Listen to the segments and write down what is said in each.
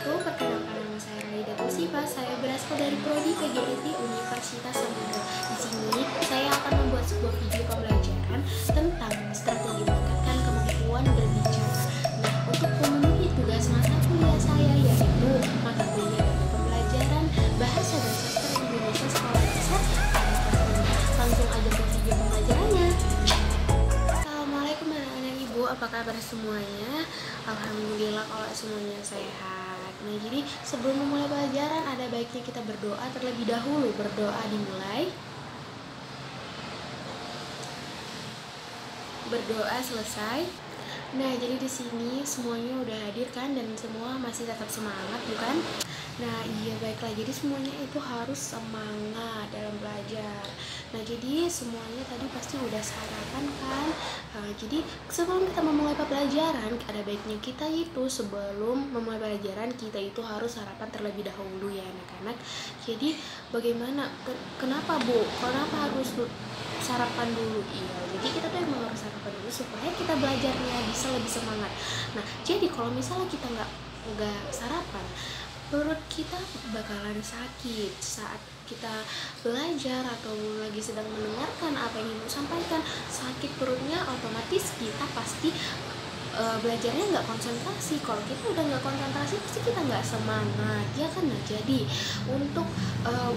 wabarakatuh. Perkenalkan, nama saya Raida Pusipa. Saya berasal dari Prodi PGRI Universitas Samudra. Di sini saya akan membuat sebuah video pembelajaran tentang strategi meningkatkan kemampuan berbicara. Nah, untuk memenuhi tugas mata kuliah saya yaitu mata kuliah pembelajaran Bahasa dan Sastra Indonesia Sekolah Dasar pada kelas 5. Langsung aja ke video pembelajarannya. Assalamualaikum anak-anak ibu, apa kabar semuanya? Alhamdulillah kalau semuanya sehat. Nah, jadi sebelum memulai pelajaran ada baiknya kita berdoa terlebih dahulu. Berdoa dimulai. Berdoa selesai. Nah, jadi di sini semuanya udah hadir kan, dan semua masih tetap semangat, bukan? Nah, iya, baiklah. Jadi semuanya itu harus semangat dalam belajar. Nah, jadi semuanya tadi pasti udah sarapan kan? Jadi sebelum kita memulai pelajaran, ada baiknya kita itu sebelum memulai pelajaran kita itu harus sarapan terlebih dahulu ya anak-anak. Jadi bagaimana? Kenapa Bu? Kenapa harus sarapan dulu? Iya, jadi kita tuh emang harus sarapan dulu supaya kita belajarnya bisa lebih semangat. Nah, jadi kalau misalnya kita nggak sarapan, perut kita bakalan sakit saat kita belajar atau lagi sedang mendengarkan apa yang ibu sampaikan. Sakit perutnya otomatis kita pasti belajarnya nggak konsentrasi. Kalau kita udah nggak konsentrasi pasti kita nggak semangat ya kan. Nah, jadi untuk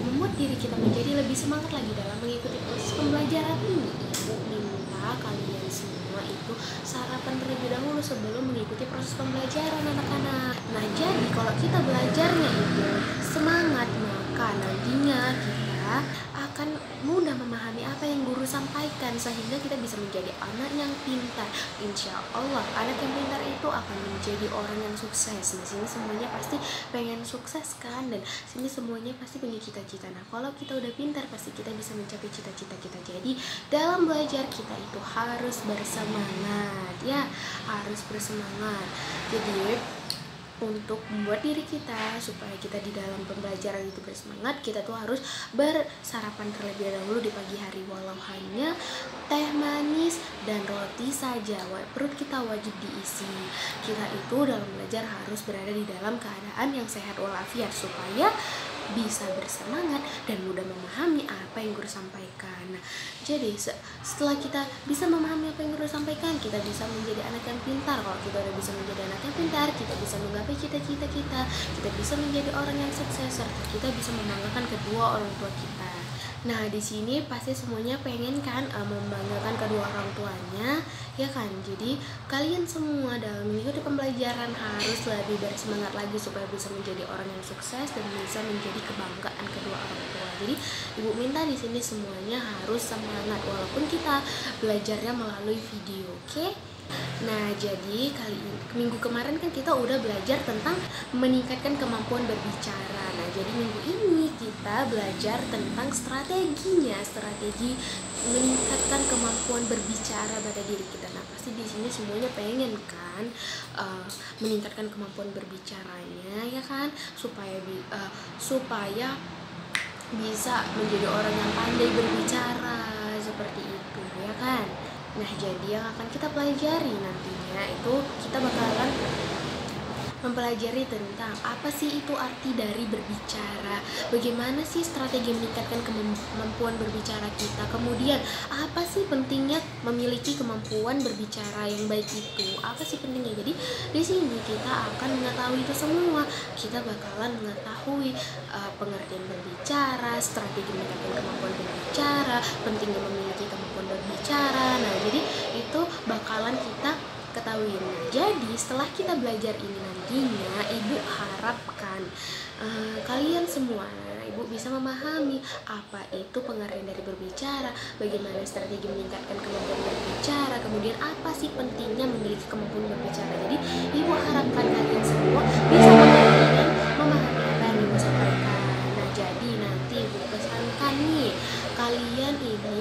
membuat diri kita menjadi lebih semangat lagi dalam mengikuti proses pembelajaran ini, ibu minta kalian semua itu sarapan terlebih dahulu sebelum mengikuti proses pembelajaran anak-anak. Nah, jadi kalau kita belajarnya itu semangat, maka nantinya kita akan mudah memahami apa yang guru sampaikan sehingga kita bisa menjadi anak yang pintar. Insya Allah anak yang pintar itu akan menjadi orang yang sukses. Di sini semuanya pasti pengen sukses kan, dan sini semuanya pasti punya cita-cita. Nah, kalau kita udah pintar pasti kita bisa mencapai cita-cita kita. Jadi dalam belajar kita itu harus bersemangat ya, harus bersemangat. Jadi untuk membuat diri kita supaya kita di dalam pembelajaran itu bersemangat, kita tuh harus bersarapan terlebih dahulu di pagi hari, walau hanya teh manis dan roti saja. Perut kita wajib diisi. Kita itu dalam belajar harus berada di dalam keadaan yang sehat walafiat supaya bisa bersemangat dan mudah memahami apa yang guru sampaikan. Nah, jadi setelah kita bisa memahami apa yang guru sampaikan, kita bisa menjadi anak yang pintar. Kalau kita udah bisa menjadi anak yang pintar, kita bisa menggapai cita-cita kita bisa menjadi orang yang sukses, serta kita bisa membanggakan kedua orang tua kita. Nah, di sini pasti semuanya pengen kan membanggakan kedua orang tuanya, ya kan? Jadi kalian semua dalam mengikuti pembelajaran harus lebih bersemangat lagi supaya bisa menjadi orang yang sukses dan bisa menjadi kebanggaan kedua orang tua. Jadi ibu minta di sini semuanya harus semangat walaupun kita belajarnya melalui video, oke? Nah, jadi minggu kemarin kan kita udah belajar tentang meningkatkan kemampuan berbicara. Nah, jadi minggu ini kita belajar tentang strategi meningkatkan kemampuan berbicara pada diri kita. Nah, pasti di sini semuanya pengen kan meningkatkan kemampuan berbicaranya ya kan, supaya bisa menjadi orang yang pandai berbicara seperti itu ya kan. Nah, jadi yang akan kita pelajari nantinya itu kita bakalan mempelajari tentang apa sih itu arti dari berbicara, bagaimana sih strategi meningkatkan kemampuan berbicara kita, kemudian apa sih pentingnya memiliki kemampuan berbicara yang baik itu, apa sih pentingnya. Jadi di sini kita akan mengetahui itu semua. Kita bakalan mengetahui pengertian berbicara, strategi meningkatkan kemampuan berbicara, pentingnya memiliki kemampuan berbicara. Nah, jadi itu bakalan kita ketahui. Jadi setelah kita belajar ini nantinya, ibu harapkan kalian semua, ibu bisa memahami apa itu pengertian dari berbicara, bagaimana strategi meningkatkan kemampuan berbicara, kemudian apa sih pentingnya memiliki kemampuan berbicara. Jadi ibu harapkan kalian semua bisa mengerti dan memahami apa yang ibu sampaikan. Nah, jadi nanti ibu pesankan nih, kalian ini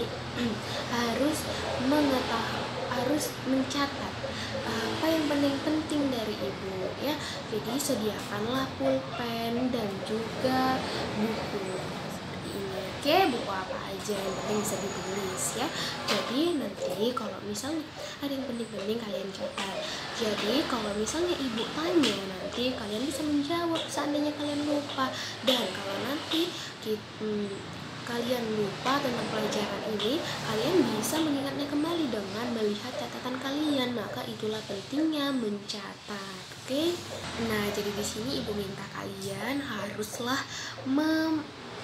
harus mencatat apa yang paling penting dari ibu ya. Jadi sediakanlah pulpen dan juga buku seperti ini. Oke, buku apa aja yang penting bisa ditulis ya. Jadi nanti kalau misalnya ada yang penting-penting kalian catat. Jadi kalau misalnya ibu tanya, nanti kalian bisa menjawab seandainya kalian lupa. Dan kalau nanti kalian lupa tentang pelajaran ini, kalian bisa mengingatnya kembali dengan melihat catatan kalian. Maka itulah pentingnya mencatat. Oke? Nah, jadi di sini ibu minta kalian haruslah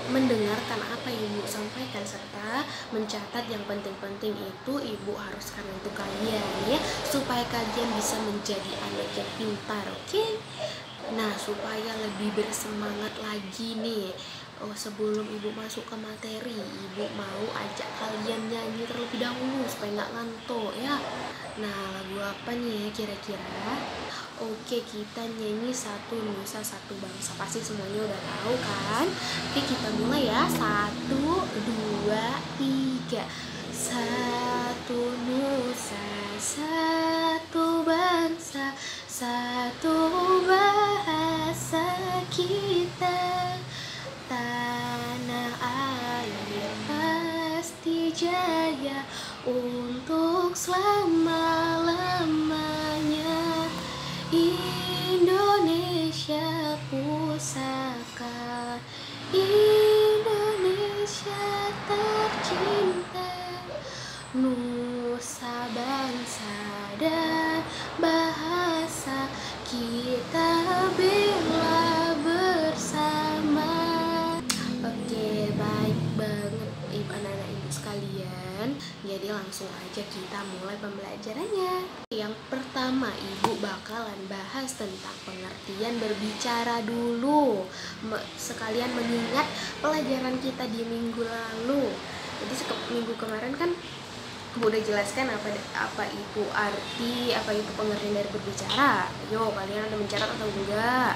mendengarkan apa yang ibu sampaikan serta mencatat yang penting-penting itu ibu haruskan untuk kalian ya, supaya kalian bisa menjadi anak yang pintar. Oke? Nah, supaya lebih bersemangat lagi nih, sebelum ibu masuk ke materi, ibu mau ajak kalian nyanyi terlebih dahulu supaya nggak ngantuk ya. Nah, lagu apa nih ya kira-kira? Oke, kita nyanyi Satu Nusa Satu Bangsa. Pasti semuanya udah tahu kan? Oke, kita mulai ya. 1, 2, 3. Satu nusa, satu bangsa, satu bahasa kita. Tanah air pasti jaya untuk selama-lamanya. Indonesia pusaka, Indonesia tercinta, nusa bangsa dan bahasa kita bela bersama. Oke, baik banget anak-anak ibu sekalian. Jadi langsung aja kita mulai pembelajarannya. Yang pertama, ibu bakalan bahas tentang pengertian berbicara dulu. Sekalian mengingat pelajaran kita di minggu lalu. Jadi minggu kemarin kan ibu udah jelaskan apa itu arti, apa itu pengertian dari berbicara. Ayo, kalian ada mencatat atau enggak?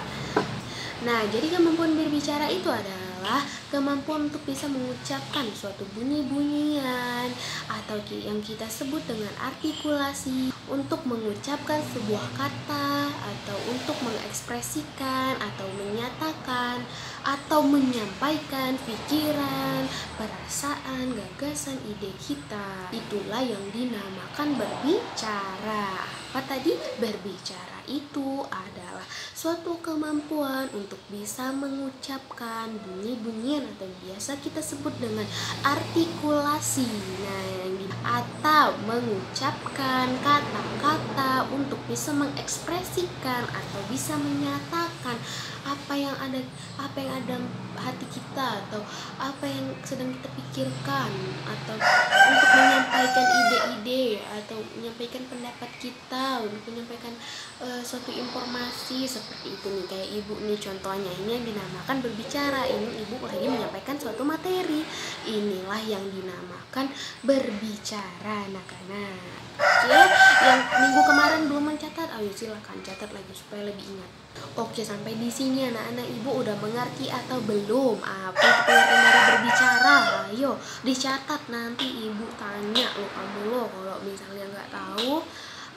Nah, jadi kemampuan berbicara itu adalah kemampuan untuk bisa mengucapkan suatu bunyi-bunyian atau yang kita sebut dengan artikulasi, untuk mengucapkan sebuah kata atau untuk mengekspresikan atau menyatakan atau menyampaikan pikiran, perasaan, gagasan, ide kita. Itulah yang dinamakan berbicara. Apa tadi? Berbicara itu adalah suatu kemampuan untuk bisa mengucapkan bunyi-bunyian atau biasa kita sebut dengan artikulasi. Atau mengucapkan kata-kata untuk bisa mengekspresikan atau bisa menyatakan apa yang ada hati kita atau apa yang sedang kita pikirkan, atau untuk menyampaikan ide-ide atau menyampaikan pendapat kita, untuk menyampaikan suatu informasi seperti itu nih. Kayak ibu nih contohnya, ini yang dinamakan berbicara. Ini ibu lagi menyampaikan suatu materi, inilah yang dinamakan berbicara anak-anak. Oke, yang minggu kemarin belum mencatat, ayo silakan catat lagi supaya lebih ingat. Oke, sampai di sini anak-anak ibu udah mengerti atau belum apa itu pengertian dari berbicara? Ayo dicatat, nanti ibu tanya kamu kalau misalnya nggak tahu.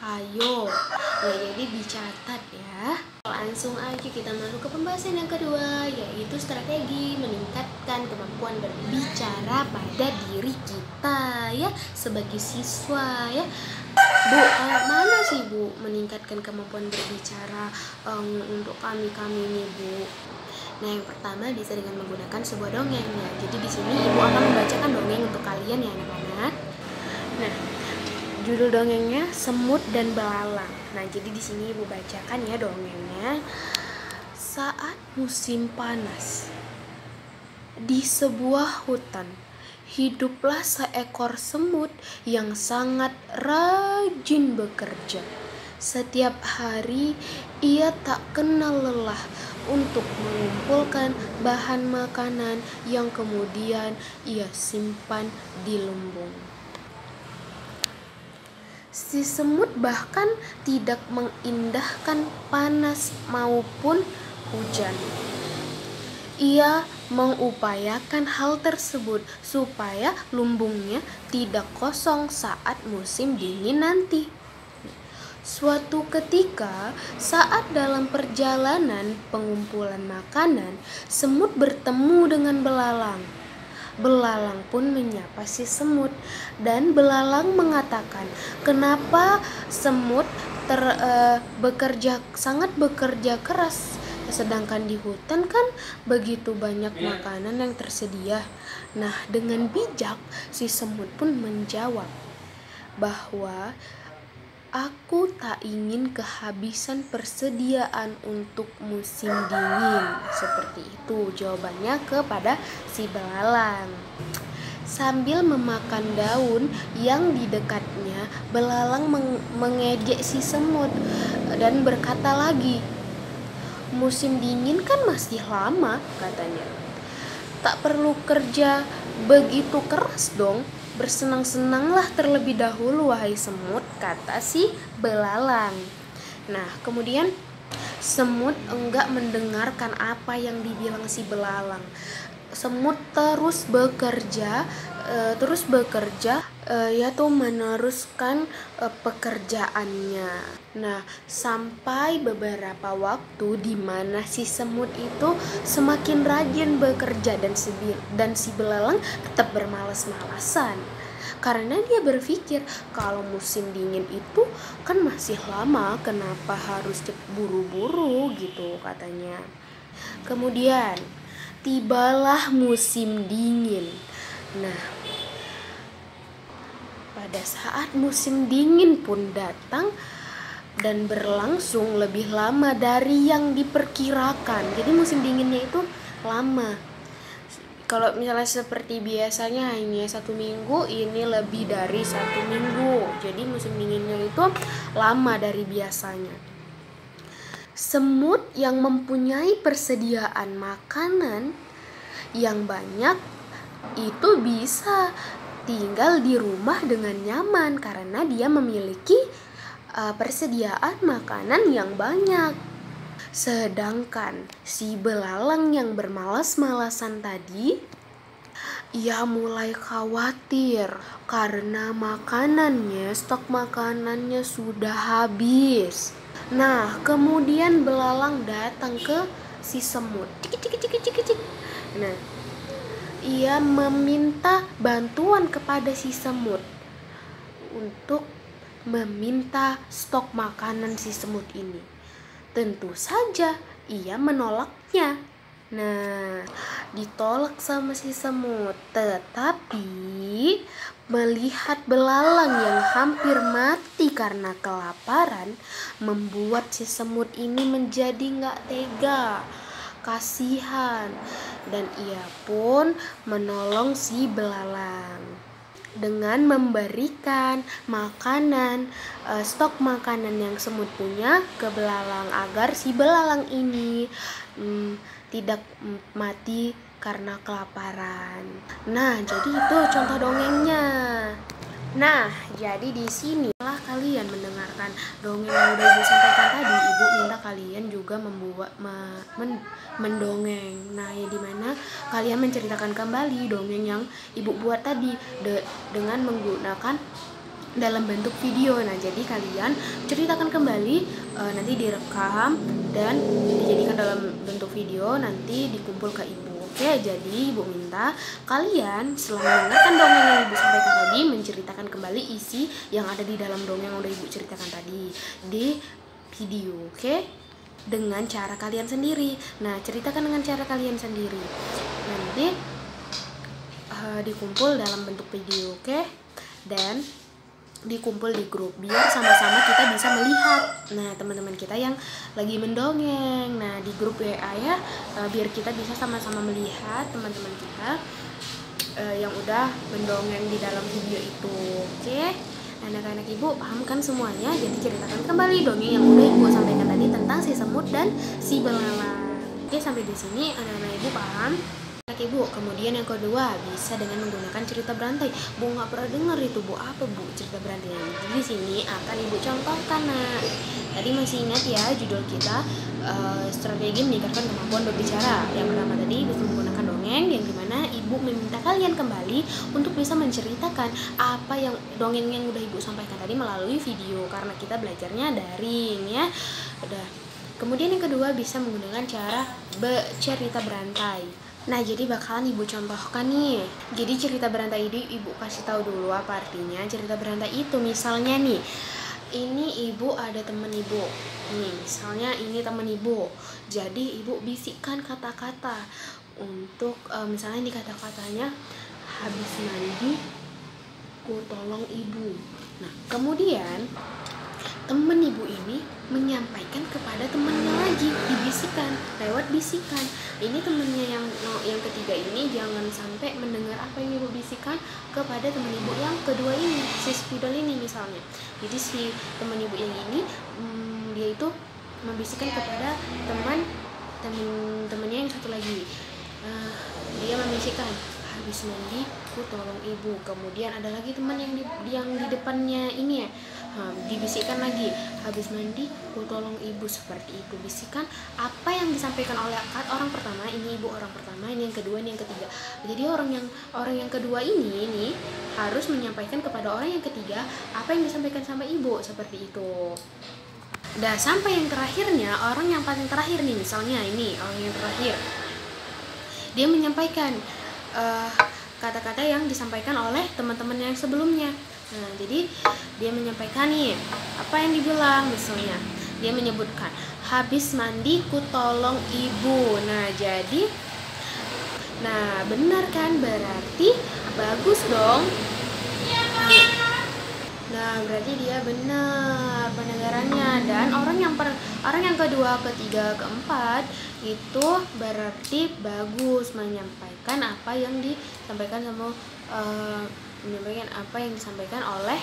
Ayo, nah jadi dicatat ya. Langsung aja kita masuk ke pembahasan yang kedua, yaitu strategi meningkatkan kemampuan berbicara pada diri kita ya, sebagai siswa ya. Bu, kayak mana sih Bu meningkatkan kemampuan berbicara untuk kami nih Bu? Nah, yang pertama bisa dengan menggunakan sebuah dongeng ya. Jadi di sini ibu akan membacakan dongeng untuk kalian ya anak-anak. Nah, judul dongengnya Semut dan Belalang. Nah, jadi di sini ibu bacakan ya dongengnya. Saat musim panas, di sebuah hutan, hiduplah seekor semut yang sangat rajin bekerja. Setiap hari ia tak kenal lelah untuk mengumpulkan bahan makanan yang kemudian ia simpan di lumbung. Si semut bahkan tidak mengindahkan panas maupun hujan. Ia mengupayakan hal tersebut supaya lumbungnya tidak kosong saat musim dingin nanti. Suatu ketika, saat dalam perjalanan pengumpulan makanan, semut bertemu dengan belalang. Belalang pun menyapa si semut, dan belalang mengatakan, kenapa semut sangat bekerja keras, sedangkan di hutan kan begitu banyak makanan yang tersedia. Nah, dengan bijak si semut pun menjawab bahwa aku tak ingin kehabisan persediaan untuk musim dingin. Seperti itu jawabannya kepada si belalang. Sambil memakan daun yang di dekatnya, belalang mengejek si semut dan berkata lagi, musim dingin kan masih lama, katanya. Tak perlu kerja begitu keras dong. Bersenang-senanglah terlebih dahulu, wahai semut, kata si belalang. Nah, kemudian semut enggak mendengarkan apa yang dibilang si belalang. Semut terus bekerja, yaitu meneruskan pekerjaannya. Nah, sampai beberapa waktu di mana si semut itu semakin rajin bekerja dan si belalang tetap bermalas-malasan. Karena dia berpikir kalau musim dingin itu kan masih lama, kenapa harus buru-buru gitu katanya. Kemudian tibalah musim dingin. Nah, pada saat musim dingin pun datang dan berlangsung lebih lama dari yang diperkirakan. Jadi musim dinginnya itu lama. Kalau misalnya seperti biasanya hanya 1 minggu, ini lebih dari 1 minggu. Jadi musim dinginnya itu lama dari biasanya. Semut yang mempunyai persediaan makanan yang banyak itu bisa tinggal di rumah dengan nyaman karena dia memiliki persediaan makanan yang banyak. Sedangkan si belalang yang bermalas-malasan tadi, ia mulai khawatir karena stok makanannya sudah habis. Nah, kemudian belalang datang ke si semut. Cik. Nah, ia meminta bantuan kepada si semut untuk meminta stok makanan si semut ini. Tentu saja ia menolaknya. Nah, ditolak sama si semut. Tetapi melihat belalang yang hampir mati karena kelaparan membuat si semut ini menjadi gak tega, kasihan, dan ia pun menolong si belalang dengan memberikan stok makanan yang semut punya ke belalang agar si belalang ini tidak mati karena kelaparan. Nah, jadi itu contoh dongengnya. Nah, jadi di sini setelah kalian mendengarkan dongeng yang udah Ibu sampaikan tadi, Ibu minta kalian juga mendongeng. Nah, ya dimana kalian menceritakan kembali dongeng yang Ibu buat tadi dengan menggunakan dalam bentuk video. Nah, jadi kalian ceritakan kembali, nanti direkam dan dijadikan dalam bentuk video, nanti dikumpul ke Ibu. Oke, jadi Ibu minta kalian setelah mendengarkan dongeng yang Ibu sampaikan tadi, menceritakan kembali isi yang ada di dalam dongeng yang udah Ibu ceritakan tadi di video, oke? Dengan cara kalian sendiri. Nah, ceritakan dengan cara kalian sendiri. Nanti dikumpul dalam bentuk video, oke? Dan dikumpul di grup biar sama-sama kita bisa melihat. Nah, teman-teman kita yang lagi mendongeng, nah di grup WA ya, biar kita bisa sama-sama melihat teman-teman kita yang udah mendongeng di dalam video itu. Oke, anak-anak Ibu paham kan semuanya? Jadi ceritakan kembali dongeng yang udah Ibu sampaikan tadi tentang si semut dan si belalang. Oke, sampai di sini anak-anak Ibu paham? Ibu, kemudian yang kedua bisa dengan menggunakan cerita berantai. Bu nggak pernah dengar itu, Bu, apa Bu cerita berantai? Jadi di sini akan Ibu contohkan. Nah, tadi masih ingat ya judul kita, strategi meningkatkan kemampuan berbicara. Yang pertama tadi bisa menggunakan dongeng, yang dimana Ibu meminta kalian kembali untuk bisa menceritakan apa yang dongeng yang udah Ibu sampaikan tadi melalui video karena kita belajarnya daring ya. Udah. Kemudian yang kedua bisa menggunakan cara cerita berantai. Nah, jadi bakalan ibu contohkan nih. Jadi cerita berantai ini ibu kasih tahu dulu apa artinya. Cerita berantai itu misalnya nih, ini ibu ada temen ibu. Nih, misalnya ini temen ibu. Jadi ibu bisikkan kata-kata untuk misalnya di kata-katanya, habis mandi ku tolong ibu. Nah, kemudian temen ibu ini menyampaikan kepada temennya lagi, dibisikkan lewat bisikan. Ini temennya yang ketiga ini jangan sampai mendengar apa yang ibu bisikan kepada temen ibu yang kedua ini, si spidol ini misalnya. Jadi si temen ibu yang ini dia itu membisikkan kepada temennya yang satu lagi. Dia membisikkan, habis mandi ku tolong ibu. Kemudian ada lagi teman yang di depannya ini ya, dibisikkan lagi, habis mandi ku tolong ibu. Seperti itu, bisikan apa yang disampaikan oleh orang pertama. Ini ibu orang pertama, ini yang kedua, ini yang ketiga. Jadi orang yang kedua ini harus menyampaikan kepada orang yang ketiga apa yang disampaikan sama ibu, seperti itu. Nah, sampai yang terakhirnya, orang yang paling terakhir nih, misalnya ini orang yang terakhir, dia menyampaikan kata-kata yang disampaikan oleh teman-teman yang sebelumnya. Nah, jadi dia menyampaikan nih apa yang dibilang, misalnya dia menyebutkan, habis mandi ku tolong ibu. Nah, benar kan, berarti bagus dong. Nah, berarti dia benar pendengarannya. Dan orang yang kedua, ketiga, keempat itu berarti bagus menyampaikan apa yang disampaikan oleh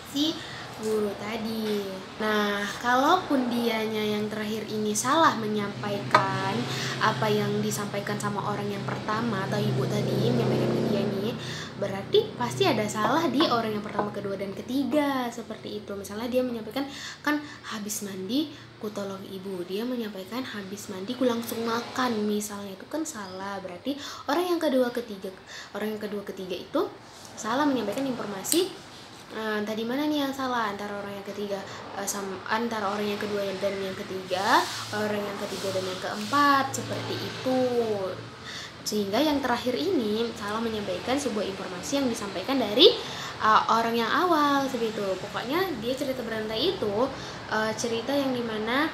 si guru tadi. Nah, kalaupun dianya yang terakhir ini salah menyampaikan apa yang disampaikan sama orang yang pertama atau ibu tadi menyampaikan ke dia nih, berarti pasti ada salah di orang yang pertama, kedua, dan ketiga, seperti itu. Misalnya dia menyampaikan kan habis mandi ku tolong ibu, dia menyampaikan habis mandi ku langsung makan, misalnya, itu kan salah. Berarti orang yang kedua ketiga itu salah menyampaikan informasi. Tadi mana nih yang salah, antara orang yang ketiga antara orang yang kedua dan yang ketiga, orang yang ketiga dan yang keempat, seperti itu. Sehingga yang terakhir ini salah menyampaikan sebuah informasi yang disampaikan dari orang yang awal, seperti itu. Pokoknya dia cerita berantai itu cerita yang dimana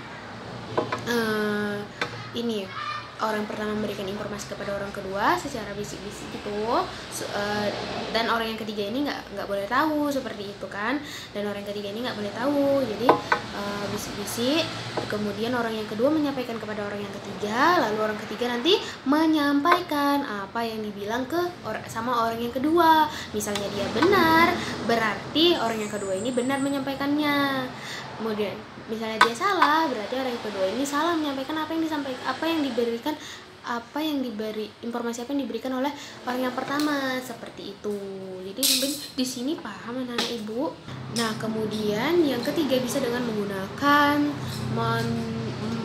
ini orang pertama memberikan informasi kepada orang kedua secara bisik-bisik gitu, dan orang yang ketiga ini nggak boleh tahu, seperti itu kan. Dan orang yang ketiga ini nggak boleh tahu, jadi bisik-bisik. Kemudian orang yang kedua menyampaikan kepada orang yang ketiga, lalu orang ketiga nanti menyampaikan apa yang dibilang sama orang yang kedua. Misalnya dia benar, berarti orang yang kedua ini benar menyampaikannya. Kemudian misalnya dia salah, berarti orang yang kedua ini salah menyampaikan informasi apa yang diberikan oleh orang yang pertama, seperti itu. Jadi di sini paham anak-anak ibu. Nah, kemudian yang ketiga bisa dengan menggunakan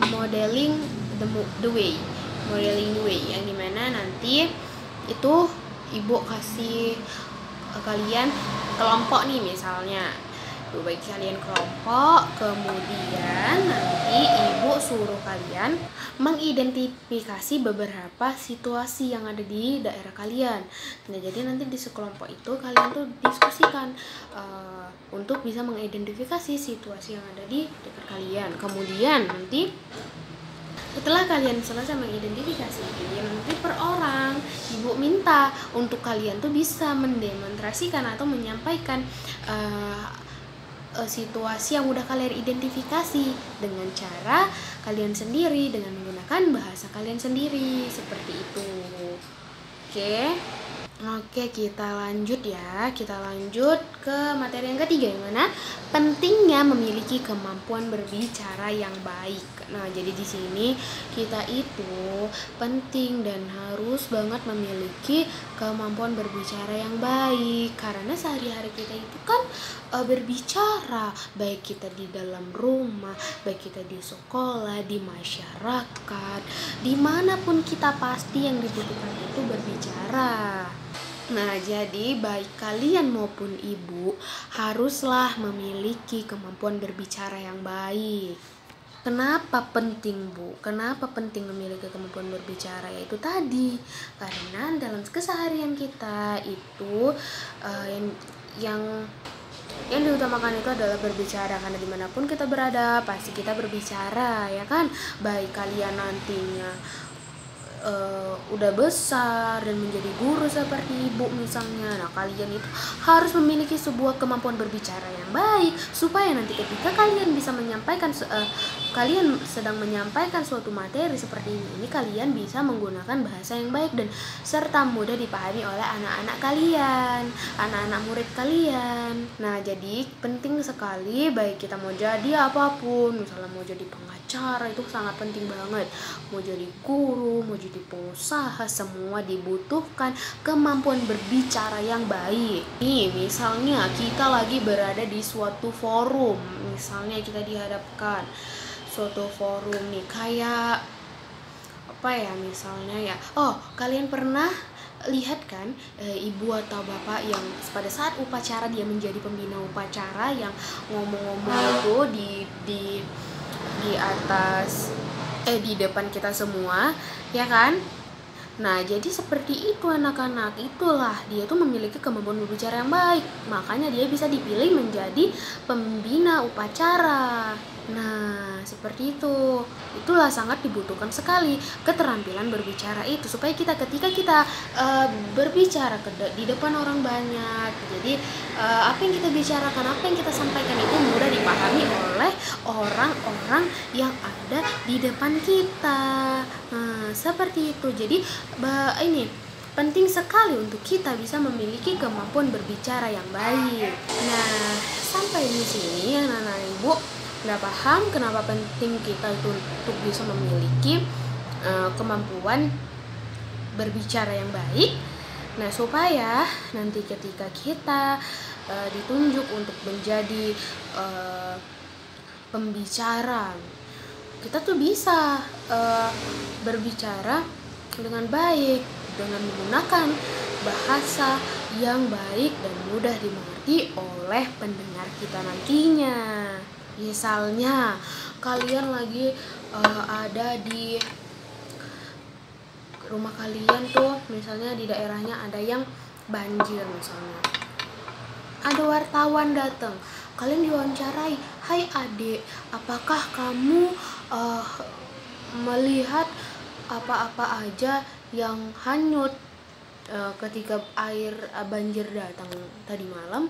modeling the way, yang dimana nanti itu ibu kasih kalian kelompok nih, misalnya bagi kalian kelompok, kemudian nanti ibu suruh kalian mengidentifikasi beberapa situasi yang ada di daerah kalian. Nah, jadi nanti di sekelompok itu kalian tuh diskusikan untuk bisa mengidentifikasi situasi yang ada di dekat kalian. Kemudian nanti setelah kalian selesai mengidentifikasi ini, nanti per orang ibu minta untuk kalian tuh bisa mendemonstrasikan atau menyampaikan situasi yang udah kalian identifikasi dengan cara kalian sendiri, dengan menggunakan bahasa kalian sendiri, seperti itu. Oke, kita lanjut ke materi yang ketiga, yang mana pentingnya memiliki kemampuan berbicara yang baik. Nah, jadi di sini kita itu penting dan harus banget memiliki kemampuan berbicara yang baik, karena sehari-hari kita itu kan berbicara, baik kita di dalam rumah, baik kita di sekolah, di masyarakat, dimanapun kita pasti yang dibutuhkan itu berbicara. Nah, jadi baik kalian maupun ibu haruslah memiliki kemampuan berbicara yang baik. Kenapa penting, Bu? Kenapa penting memiliki kemampuan berbicara? Yaitu tadi, karena dalam keseharian kita itu yang yang diutamakan itu adalah berbicara, karena dimanapun kita berada pasti kita berbicara, ya kan? Baik kalian nantinya udah besar dan menjadi guru seperti ibu misalnya, nah kalian itu harus memiliki sebuah kemampuan berbicara yang baik supaya nanti ketika kalian bisa menyampaikan kalian sedang menyampaikan suatu materi seperti ini kalian bisa menggunakan bahasa yang baik dan serta mudah dipahami oleh anak-anak kalian, anak-anak murid kalian. Nah jadi penting sekali, baik kita mau jadi apapun, misalnya mau jadi pengacara itu sangat penting banget, mau jadi guru, mau jadi pengusaha, semua dibutuhkan kemampuan berbicara yang baik. Nih misalnya kita lagi berada di suatu forum, misalnya kita dihadapkan suatu forum nih kayak apa ya, misalnya ya, oh kalian pernah lihat kan ibu atau bapak yang pada saat upacara dia menjadi pembina upacara yang ngomong-ngomong itu di atas di depan kita semua, ya kan? Nah jadi seperti itu anak-anak, itulah dia tuh memiliki kemampuan berbicara yang baik, makanya dia bisa dipilih menjadi pembina upacara. Nah seperti itu, itulah sangat dibutuhkan sekali keterampilan berbicara itu, supaya kita ketika kita berbicara di depan orang banyak, jadi apa yang kita bicarakan, apa yang kita sampaikan itu mudah dipahami oleh orang-orang yang ada di depan kita. Nah seperti itu, jadi ini penting sekali untuk kita bisa memiliki kemampuan berbicara yang baik. Nah sampai di sini ya anak-anak ibu udah paham kenapa penting kita itu untuk bisa memiliki kemampuan berbicara yang baik. Nah supaya nanti ketika kita ditunjuk untuk menjadi pembicara, kita tuh bisa berbicara dengan baik, dengan menggunakan bahasa yang baik dan mudah dimengerti oleh pendengar kita nantinya. Misalnya kalian lagi ada di rumah kalian tuh, misalnya di daerahnya ada yang banjir misalnya, ada wartawan datang, kalian diwawancarai, hai adik, apakah kamu melihat apa-apa aja yang hanyut ketika air banjir datang tadi malam?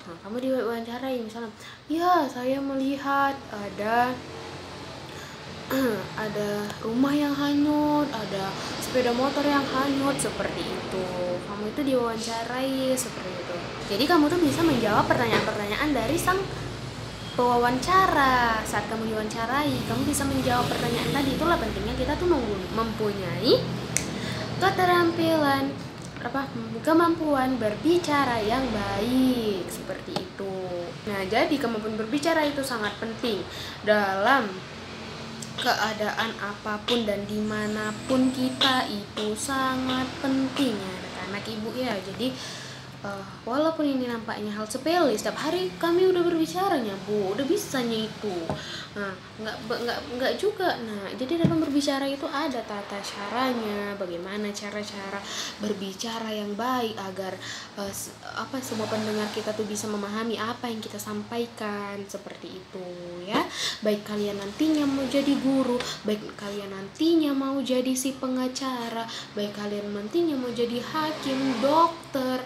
Nah, kamu diwawancarai misalnya, ya saya melihat ada rumah yang hanyut, ada sepeda motor yang hanyut, seperti itu. Kamu itu diwawancarai seperti itu. Jadi kamu tuh bisa menjawab pertanyaan-pertanyaan dari sang pewawancara. Saat kamu diwawancarai, kamu bisa menjawab pertanyaan tadi. Itulah pentingnya kita tuh mempunyai keterampilan kemampuan berbicara yang baik, seperti itu. Nah jadi kemampuan berbicara itu sangat penting dalam keadaan apapun dan dimanapun kita, itu sangat penting ya anak-anak ibu ya. Jadi walaupun ini nampaknya hal sepele, setiap hari kami udah berbicaranya Bu, udah bisanya itu. Nah nggak juga. Nah jadi dalam berbicara itu ada tata caranya, bagaimana cara-cara berbicara yang baik agar semua pendengar kita tuh bisa memahami apa yang kita sampaikan, seperti itu ya. Baik kalian nantinya mau jadi guru, baik kalian nantinya mau jadi si pengacara, baik kalian nantinya mau jadi hakim, dokter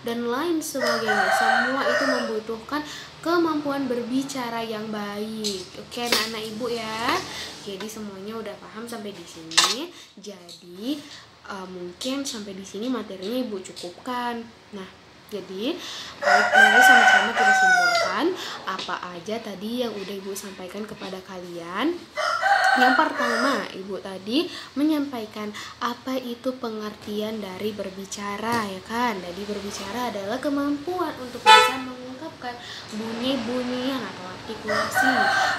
dan lain sebagainya, semua itu membutuhkan kemampuan berbicara yang baik. Oke anak-anak ibu ya, jadi semuanya udah paham sampai di sini. Jadi mungkin sampai di sini materinya ibu cukupkan. Nah jadi mari sama-sama kita simpulkan apa aja tadi yang udah ibu sampaikan kepada kalian. Yang pertama, ibu tadi menyampaikan apa itu pengertian dari berbicara, ya kan? Jadi berbicara adalah kemampuan untuk bisa mengungkapkan bunyi-bunyian atau artikulasi,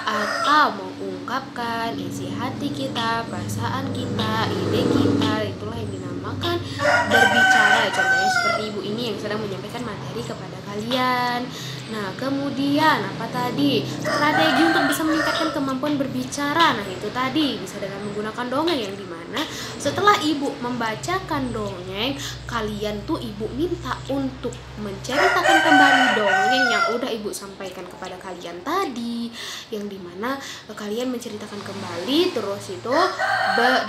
atau mengungkapkan isi hati kita, perasaan kita, ide kita. Itulah yang dinamakan berbicara. Contohnya seperti ibu ini yang sedang menyampaikan materi kepada kalian. Nah, kemudian apa tadi? Strategi untuk bisa meningkatkan kemampuan berbicara. Nah, itu tadi bisa dengan menggunakan dongeng, yang dimana setelah ibu membacakan dongeng, kalian tuh ibu minta untuk menceritakan kembali dongeng yang udah ibu sampaikan kepada kalian tadi, yang dimana kalian menceritakan kembali terus itu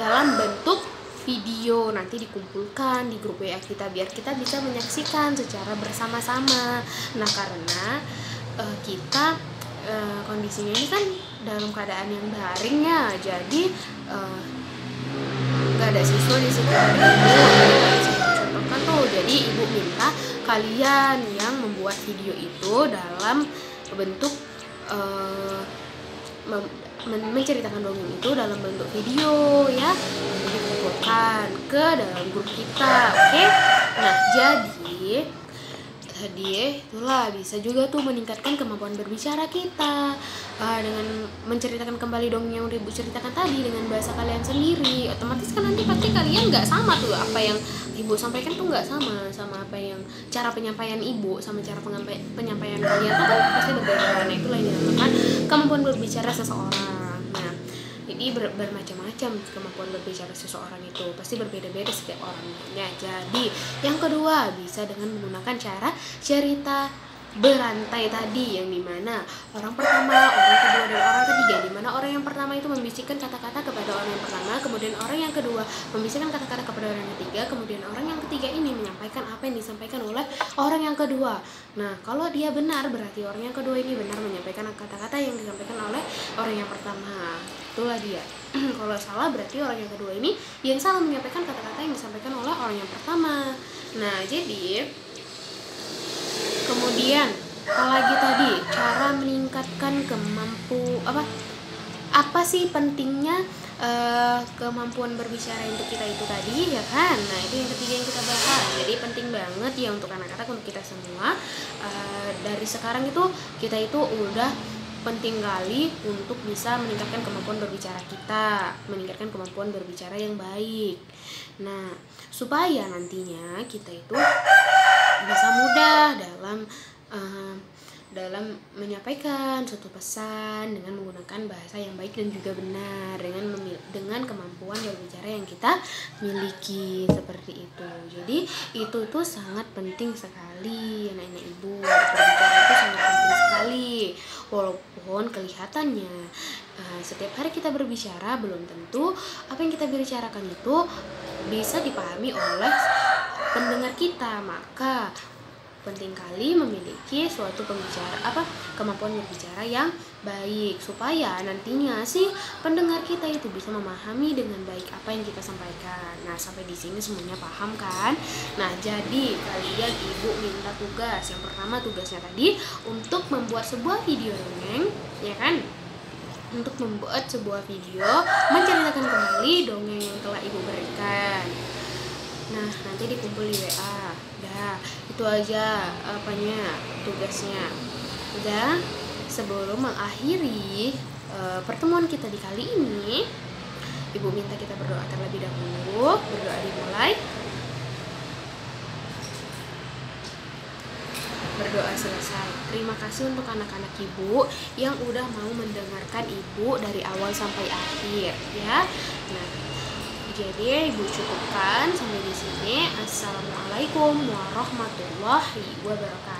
dalam bentuk video, nanti dikumpulkan di grup WA kita biar kita bisa menyaksikan secara bersama-sama. Nah, karena kita kondisinya ini kan dalam keadaan yang daring ya, jadi nggak ada siswa di sekitar ibu. Contohkan tuh, jadi ibu minta kalian yang membuat video itu dalam bentuk menceritakan dongeng itu dalam bentuk video ya, dikumpulkan ke dalam grup kita. Oke. Nah, jadi tadi itulah bisa juga tuh meningkatkan kemampuan berbicara kita dengan menceritakan kembali dongeng yang udah ibu ceritakan tadi dengan bahasa kalian sendiri. Otomatis kan nanti pasti kalian nggak sama tuh, apa yang ibu sampaikan tuh nggak sama apa yang cara penyampaian ibu sama cara penyampaian kalian tuh kan pasti berbeda. Nah, itulah yang dinamakan kemampuan berbicara seseorang. Nah, jadi bermacam-macam kemampuan berbicara seseorang itu pasti berbeda-beda setiap orangnya. Jadi yang kedua bisa dengan menggunakan cara cerita berantai tadi, yang dimana orang pertama, orang kedua, dan orang ketiga, dimana orang yang pertama itu membisikkan kata-kata kepada orang yang pertama, kemudian orang yang kedua membisikkan kata-kata kepada orang yang ketiga, kemudian orang yang ketiga ini menyampaikan apa yang disampaikan oleh orang yang kedua. Nah, kalau dia benar berarti orang yang kedua ini benar menyampaikan kata-kata yang disampaikan oleh orang yang pertama. Itulah dia. Kalau salah berarti orang yang kedua ini yang salah menyampaikan kata-kata yang disampaikan oleh orang yang pertama. Nah, jadi kemudian apalagi tadi cara meningkatkan apa sih pentingnya kemampuan berbicara untuk kita itu tadi, ya kan? Nah, itu yang ketiga yang kita bahas. Jadi penting banget ya untuk anak-anak, untuk kita semua. Dari sekarang itu kita itu udah penting kali untuk bisa meningkatkan kemampuan berbicara kita, meningkatkan kemampuan berbicara yang baik. Nah, supaya nantinya kita itu bisa mudah dalam menyampaikan suatu pesan dengan menggunakan bahasa yang baik dan juga benar, dengan kemampuan berbicara yang kita miliki seperti itu. Jadi itu tuh sangat penting sekali, anak-anak ibu. Berbicara itu sangat penting sekali, walaupun kelihatannya setiap hari kita berbicara belum tentu apa yang kita bicarakan itu bisa dipahami oleh pendengar kita. Maka penting kali memiliki suatu kemampuan berbicara yang baik, supaya nantinya sih pendengar kita itu bisa memahami dengan baik apa yang kita sampaikan. Nah, sampai di sini semuanya paham kan? Nah, jadi kalian ibu minta tugas. Yang pertama tugasnya tadi untuk membuat sebuah video dongeng, ya kan? Untuk membuat sebuah video menceritakan kembali dongeng yang telah ibu berikan. Nah, nanti dikumpul di WA. Udah, itu aja tugasnya. Udah, sebelum mengakhiri pertemuan kita di kali ini, ibu minta kita berdoa terlebih dahulu. Berdoa dimulai. Berdoa selesai. Terima kasih untuk anak-anak ibu yang udah mau mendengarkan ibu dari awal sampai akhir, ya. Nah, jadi ibu cukupkan sampai di sini. Assalamualaikum warahmatullahi wabarakatuh.